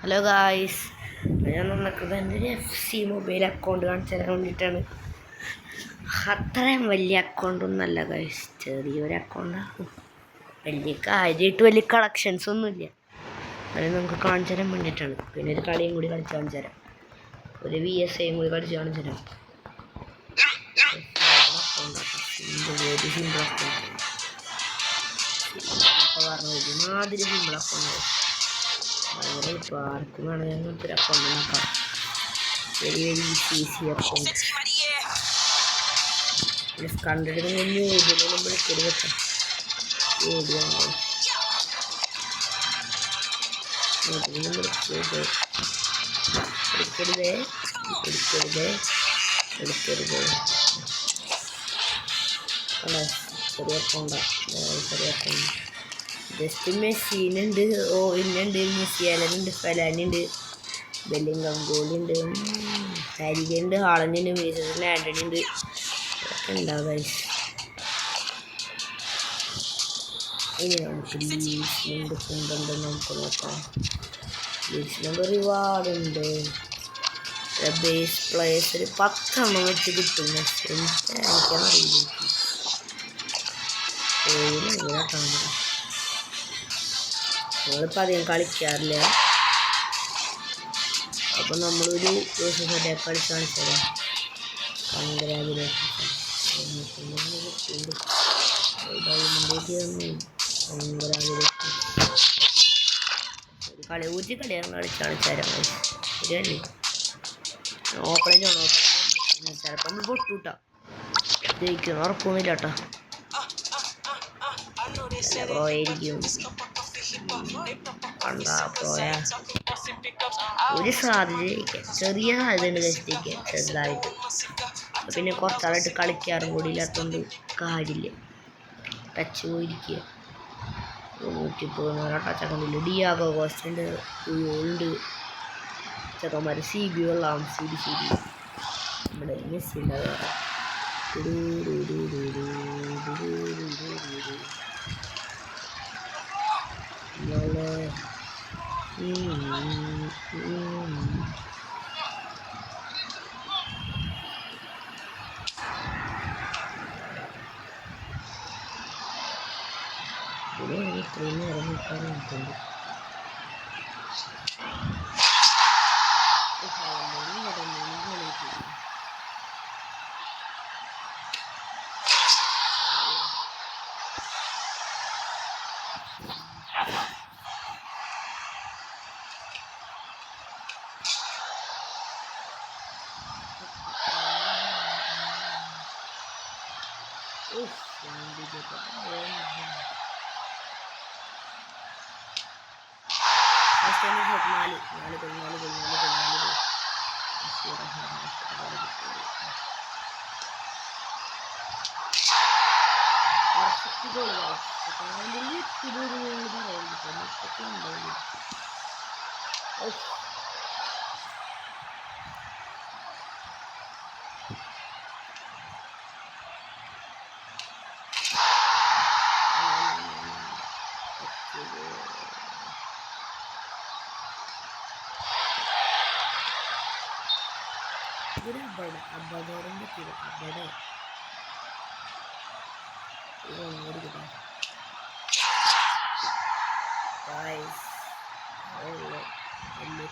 Hello guys, ഞാൻ നടക്കുന്നത് എൻ്റെ ഒരു FC മൊബൈൽ അക്കൗണ്ട് കാണിച്ചു തരാൻ വേണ്ടിയിട്ടാണ്. അത്രയും വലിയ അക്കൗണ്ടൊന്നുമല്ല ഗായ്സ്, ചെറിയൊരു അക്കൗണ്ടാണ്. വലിയ കളക്ഷൻസ് ഒന്നുമില്ല. അത് നമുക്ക് കാണിച്ചു തരാൻ വേണ്ടിയിട്ടാണ്. പിന്നെ ഒരു കളിയും കൂടി കളിച്ച് കാണിച്ചു തരാം. ഒരു VSAയും കൂടി കളിച്ച് കാണിച്ചു തരാം. സിമ്പിൾ അക്കൗണ്ട് മാതിരി സിമ്പിൾ അക്കൗണ്ട്. ഭയങ്കര പാർക്കും വേണമെങ്കിൽ അങ്ങനത്തെ ഒരു അക്കൗണ്ട് നോക്കാം. Very easy account. കണ്ടിട്ട് ഇതിലൊന്നും വിളിക്കരുത് വെക്കാം. എടുക്കരുത് ചെറിയ അക്കൗണ്ടാ. ജസ്റ്റ് മെസ്സിനുണ്ട്, ഓയിലുണ്ട്, മെസ്സിയാലുണ്ട്, ഫലാനുണ്ട്, ബെല്ലിംഗം ഗോളുണ്ട്, ഹരികയുണ്ട്, ഹാളനുണ്ട്, മീസൺ ആൻ്റണി ഉണ്ട്. ഇതൊക്കെ ഉണ്ടാവും. ഇനി നമുക്ക് ലീഡ്സ് നമ്പർ നമുക്ക് നോക്കാം. ലീഡ്സ് നമ്പർ ഒരുപാടുണ്ട്. ബേസ് പ്ലേയേഴ്സ് ഒരു 10 വെച്ച് കിട്ടും. എനിക്കറിയില്ല. നമ്മളിപ്പോൾ അധികം കളിക്കാറില്ല. അപ്പോൾ നമ്മളൊരു ദിവസം കളിച്ച് കാണിച്ചതാണ്. കളിയാണ് കളിച്ച് കാണിച്ചാൽ ശരിയല്ലേ. ഓപ്പണേറ്റ് ചിലപ്പോൾ നമ്മൾ പൊട്ടുട്ടാ. ജയിക്കും ഉറപ്പൊന്നുമില്ല കേട്ടോ. പോയിരിക്കും ഒരു സാധ്യത, ചെറിയ സാധ്യതയുണ്ട് ജയിക്കാൻ ചെറുതായിട്ട്. പിന്നെ കുറച്ചാളായിട്ട് കളിക്കാറും കൂടി ഇല്ലാത്തതുകൊണ്ട് കാര്യമില്ല. ടച്ച് പോയിരിക്കുക. 114 ടച്ചൊക്കെ ഡിയാഗോ കോസ്റ്റയുണ്ട്, ഉണ്ട് ചെക്കന്മാർ. CB കൊള്ളാം. CB നമ്മുടെ മെസ്സി ഉണ്ടാവുക. ഇത്രയും നേരം നിൽക്കാൻ നോക്കുന്നുണ്ട്.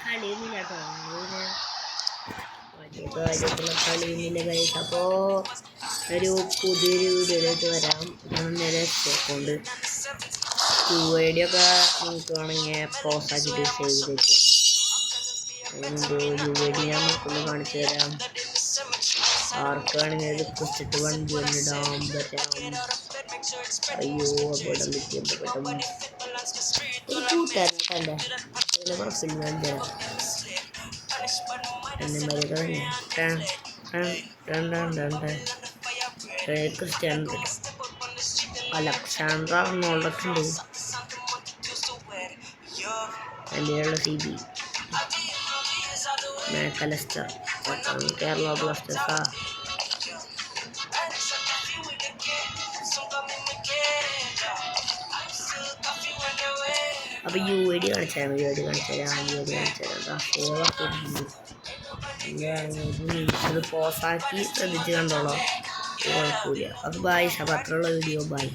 കളിയൊന്നുമില്ല കേട്ടോ. കളിയൊന്നുമില്ല ഗൈസ്. അപ്പോൾ ഒരു പുതിയൊരു വീഡിയോയിലായിട്ട് വരാം. നേരെ അക്കൗണ്ട് 2ID ഒക്കെ നിങ്ങൾക്ക് വേണമെങ്കിൽ പോസ്റ്റ് ആക്കിയിട്ട് സേവ് ചെയ്തേക്കാം. UID ഞാൻ നമുക്കൊന്ന് കാണിച്ചു തരാം. ആർക്ക് വേണമെങ്കിൽ റിക്വസ്റ്റ് വണ്ടി വന്നിടാൻ പറ്റാം. അയ്യോ അപകടം പറ്റും. ഒരു കൂട്ടുകാരനല്ലേ അതിന് കുഴപ്പമില്ല. എന്നെ മര്യാദ തന്നെ ക്രിസ്ത്യാനോ അലക്സാണ്ടർ ആർണോൾഡൊക്കെ ഉണ്ട്. എൻ്റെ CB മാക്കലസ്റ്റർ കേരള ബ്ലാസ്റ്റേഴ്സാ. അപ്പോൾ യു ഐ ഡി കാണിച്ചു തരാം, യു ഐ ഡി കാണിച്ചു തരാം, യു ഐ ഡി കാണിച്ചു തരാം. സേവ് ആക്കിയിട്ടുണ്ട്. അത് പോസാക്കി ശ്രദ്ധിച്ച് കണ്ടോളോ, കുഴപ്പമില്ല. അപ്പോൾ ബൈ, അപ്പോൾ അത്രയുള്ള വീഡിയോ ബൈ.